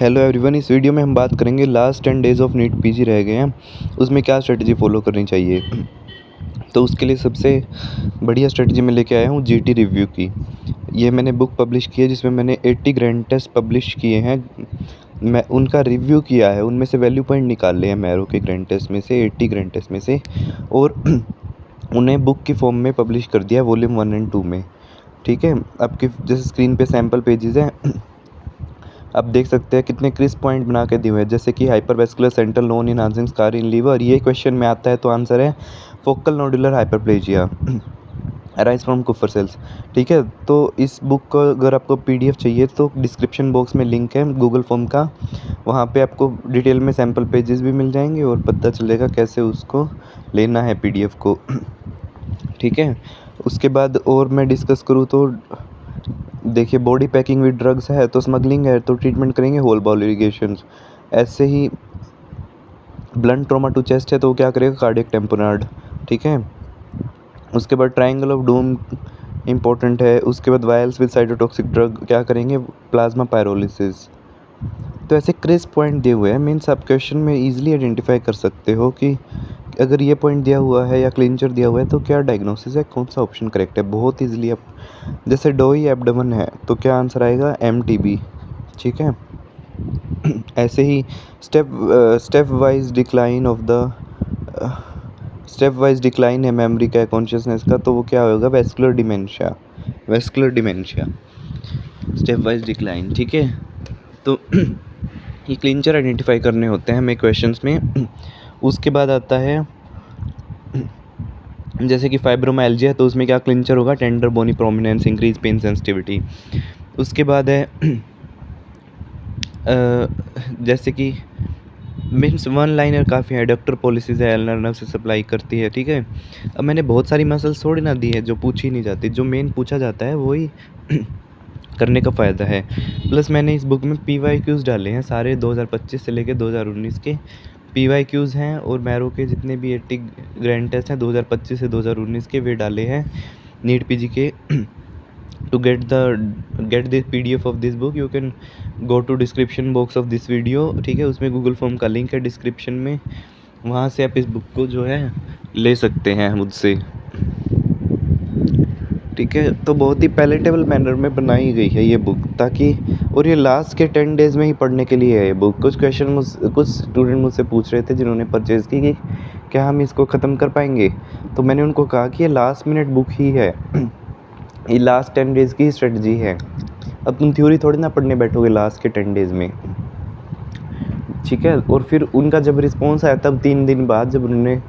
Hello everyone, इस video में हम बात करेंगे last 10 days of NEET PG रह गए हैं, उसमें क्या स्ट्रेटजी फॉलो करनी चाहिए। तो उसके लिए सबसे बढ़िया स्ट्रेटजी मैं लेके आया हूँ जीटी रिव्यू की। ये मैंने बुक पब्लिश की है जिसमें मैंने 80 ग्रैंड टेस्ट पब्लिश किए हैं। मैं उनका रिव्यू किया है, उनमें से वैल्यू पॉइंट निकाले हैं मैरो के ग्रैंड टेस्ट में से, 80 ग्रैंड टेस्ट में से, और उन्हें बुक की फॉर्म में पब्लिश कर दिया वॉल्यूम 1 एंड 2 में। ठीक है, आपके जैसे स्क्रीन पे सैम्पल पेजेस हैं, आप देख सकते हैं कितने क्रिस्प पॉइंट बना के दिए हुए हैं, जैसे कि hypervascular central non enhancing scar in liver. ये क्वेश्चन में आता है तो आंसर है focal nodular hyperplasia arise from Kupffer cells. ठीक है, तो इस बुक को अगर आपको पीडीएफ चाहिए तो डिस्क्रिप्शन बॉक्स में लिंक है गूगल फॉर्म का, वहाँ पे आपको डिटेल में सैम्पल पेजेस भी मिल जाएंगे और पता चलेगा कैसे उसको लेना है पीडीएफ को। ठीक है, उसके बाद और मैं डिस्कस करूँ तो देखिए, बॉडी पैकिंग विद ड्रग्स है तो स्मगलिंग है तो ट्रीटमेंट करेंगे होल बॉडी इरिगेशंस। ऐसे ही ब्लंट ट्रॉमा टू चेस्ट है तो क्या करेगा कार्डियक टेम्पोनार्ड। ठीक है, उसके बाद ट्रायंगल ऑफ डूम इम्पोर्टेंट है। उसके बाद वायल्स विद साइटोटॉक्सिक ड्रग क्या करेंगे प्लाज्मा पायरोलिसिस। तो ऐसे क्रिस्प पॉइंट दिए हुए हैं, मीन्स आप क्वेश्चन में ईजिली आइडेंटिफाई कर सकते हो कि अगर ये पॉइंट दिया हुआ है या क्लिंचर दिया हुआ है तो क्या डायग्नोसिस है, कौन सा ऑप्शन करेक्ट है। बहुत ईजिली आप, जैसे डोई एब्डोमेन है तो क्या आंसर आएगा एमटीबी। ठीक है, ऐसे ही स्टेप वाइज डिक्लाइन है मेमोरी का, कॉन्शियसनेस का, तो वो क्या होगा vascular dementia step wise decline. ठीक है, तो ये क्लिंचर आइडेंटिफाई करने होते हैं हमें क्वेश्चंस में। उसके बाद आता है जैसे कि फाइब्रोमाइल्जिया है तो उसमें क्या क्लिंचर होगा tender bony prominence increase pain sensitivity. उसके बाद है जैसे कि मीन्स वन लाइनर काफ़ी है, डॉक्टर पॉलिसीज है नर्व से सप्लाई करती है। ठीक है, अब मैंने बहुत सारी मसल्स थोड़ी ना दी है जो पूछी नहीं जाती, जो मेन पूछा जाता है वही करने का फ़ायदा है। प्लस मैंने इस बुक में PYQs डाले हैं सारे 2025 से लेकर 2019 के PYQs हैं, और मैरो के जितने भी 80 ग्रैंड टेस्ट हैं 2025 से 2019 के वे डाले हैं नीट पीजी के। to get the PDF of this book you can go to description box of this video। ठीक है, उसमें गूगल फॉर्म का लिंक है डिस्क्रिप्शन में, वहाँ से आप इस बुक को जो है ले सकते हैं मुझसे। ठीक है, तो बहुत ही पैलेटेबल मैनर में बनाई गई है ये बुक, ताकि, और ये लास्ट के 10 डेज़ में ही पढ़ने के लिए है ये बुक। कुछ स्टूडेंट मुझसे पूछ रहे थे जिन्होंने परचेज़ की कि क्या हम इसको ख़त्म कर पाएंगे, तो मैंने उनको कहा कि ये लास्ट मिनट बुक ही है, ये लास्ट 10 डेज़ की स्ट्रेटजी है। अब तुम थ्योरी थोड़ी ना पढ़ने बैठोगे लास्ट के 10 डेज़ में। ठीक है, और फिर उनका जब रिस्पॉन्स आया तब 3 दिन बाद जब उन्होंने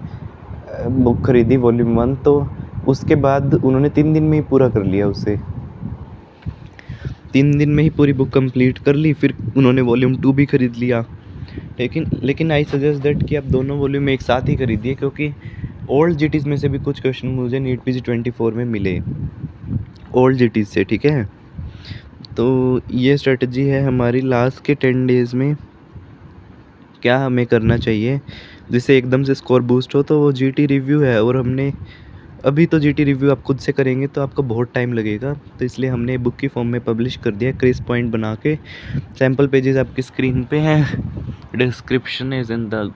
बुक खरीदी वॉल्यूम 1, तो उसके बाद उन्होंने 3 दिन में ही पूरा कर लिया उसे, 3 दिन में ही पूरी बुक कंप्लीट कर ली। फिर उन्होंने वॉल्यूम 2 भी खरीद लिया। लेकिन आई सजेस्ट दैट कि आप दोनों वॉल्यूम एक साथ ही खरीदिए, क्योंकि ओल्ड जीटीज़ में से भी कुछ क्वेश्चन मुझे नीट पीजी 24 में मिले ओल्ड जीटीज़ से। ठीक है, तो ये स्ट्रेटजी है हमारी लास्ट के 10 डेज़ में क्या हमें करना चाहिए जिससे एकदम से स्कोर बूस्ट हो, तो वो जीटी रिव्यू है। और हमने अभी तो जीटी रिव्यू आप खुद से करेंगे तो आपको बहुत टाइम लगेगा, तो इसलिए हमने बुक की फॉर्म में पब्लिश कर दिया क्रिस्प पॉइंट बना के। सैम्पल पेजेस आपकी स्क्रीन पे हैं, description is in the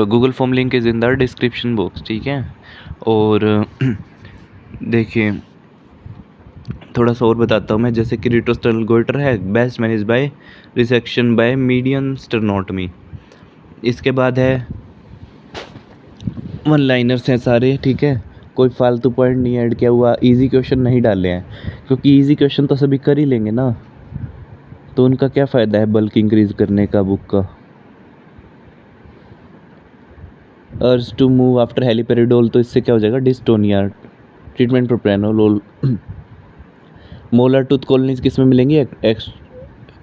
Google form link is in the description box. ठीक है, और देखिए थोड़ा सा और बताता हूँ मैं, जैसे कि रेट्रोस्टर्नल गोइटर है best manage by resection by medium sternotomy. इसके बाद है वन लाइनर्स हैं सारे। ठीक है, कोई फालतू पॉइंट नहीं ऐड किया हुआ, इजी क्वेश्चन नहीं डाले हैं, क्योंकि इजी क्वेश्चन तो सभी कर ही लेंगे ना, तो उनका क्या फ़ायदा है बल्क इंक्रीज करने का बुक का। अर्ज टू मूव आफ्टर हेलिपेरिडोल, तो इससे क्या हो जाएगा dystonia. Treatment propranolol. Molar tooth colonies किस में मिलेंगी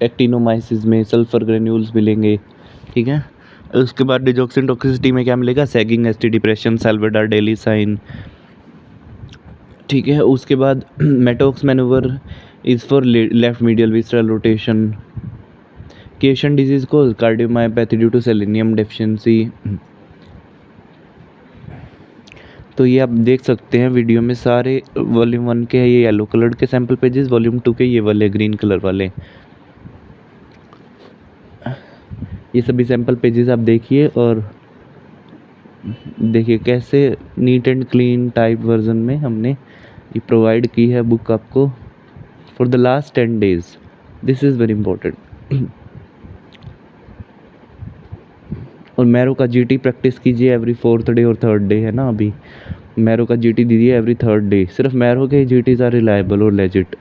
एक्टिनोमाइसिस में, सल्फर ग्रेन्यूल्स मिलेंगे। ठीक है, उसके बाद डिजॉक्सिन टॉक्सिसिटी में क्या मिलेगा sagging ST depression Salvador Dali sign. ठीक है, उसके बाद Mattox manoeuvre is for left medial visceral rotation. Keshan disease को cardiomyopathy due to selenium deficiency. तो ये आप देख सकते हैं वीडियो में सारे वॉल्यूम 1 के ये येलो कलर के सैम्पल पेजेस, वॉल्यूम 2 के ये वाले ग्रीन कलर वाले। ये सभी सैम्पल पेजेस आप देखिए और देखिए कैसे neat and clean type version में हमने ये प्रोवाइड की है बुक आपको for the last 10 days. This is very important. और मैरो का जीटी प्रैक्टिस कीजिए एवरी 4th डे और 3rd डे, है ना। अभी मैरो का जीटी दीजिए एवरी 3rd डे। सिर्फ मैरो के जीटीज आर रिलायबल और लेजिट।